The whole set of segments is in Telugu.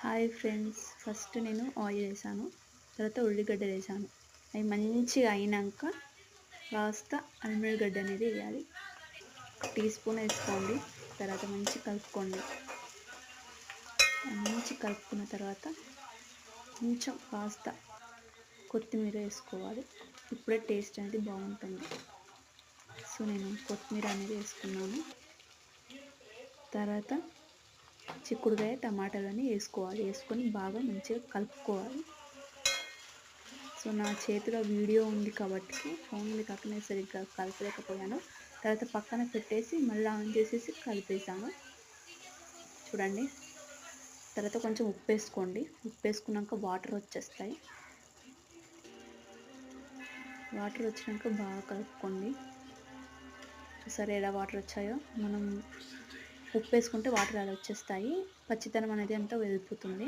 హాయ్ ఫ్రెండ్స్, ఫస్ట్ నేను ఆయిల్ వేసాను, తర్వాత ఉల్లిగడ్డలు వేసాను. అవి మంచిగా అయినాక కాస్త అల్లిగడ్డ అనేది వేయాలి. టీ స్పూన్ వేసుకోండి. తర్వాత మంచి కలుపుకోండి. మంచి కలుపుకున్న తర్వాత కొంచెం కాస్త కొత్తిమీర వేసుకోవాలి. ఇప్పుడే టేస్ట్ అనేది బాగుంటుంది. సో నేను కొత్తిమీర అనేది వేసుకున్నాను. తర్వాత చిక్కుడుకాయ టమాటాలని వేసుకొని బాగా మంచిగా కలుపుకోవాలి. సో నా చేతిలో వీడియో ఉంది కాబట్టి ఫోన్ ఉంది కాక నేను సరిగ్గా కలపలేకపోయాను. తర్వాత పక్కన పెట్టేసి మళ్ళీ ఆన్ చేసేసి కలిపేసాను. చూడండి. తర్వాత కొంచెం ఉప్పు వేసుకోండి. ఉప్పు వేసుకున్నాక వాటర్ వచ్చేస్తాయి. వాటర్ వచ్చినాక బాగా కలుపుకోండి. చూసారా ఎలా వాటర్ వచ్చాయో. మనం ఉప్పు వేసుకుంటే వాటర్ అలా వచ్చేస్తాయి. పచ్చితనం అనేది అంతా వెళ్ళిపోతుంది.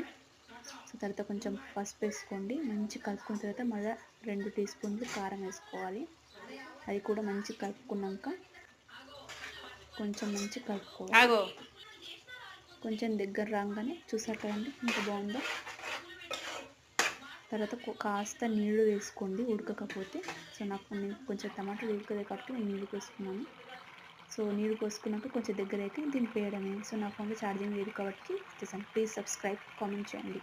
సో తర్వాత కొంచెం పసుపు వేసుకోండి. మంచి కలుపుకున్న తర్వాత మళ్ళీ 2 టీ స్పూన్లు కారం వేసుకోవాలి. అది కూడా మంచి కలుపుకున్నాక కొంచెం మంచి కలుపుకోవాలి. కొంచెం దగ్గర రాగానే చూసారు కదండి ఎంత బాగుందో. తర్వాత కాస్త నీళ్లు వేసుకోండి ఉడకకపోతే. సో నాకు కొంచెం టమాటాలు ఉడకలేదు కాబట్టి నేను నీళ్ళు పోసుకున్నాను. సో నీళ్ళు పోసుకున్నాక కొంచెం దగ్గర అయితే దింపేయడమే. సో నా ఫోన్లో ఛార్జింగ్ లేదు కాబట్టి చేశాను. ప్లీజ్ సబ్స్క్రైబ్, కామెంట్ చేయండి.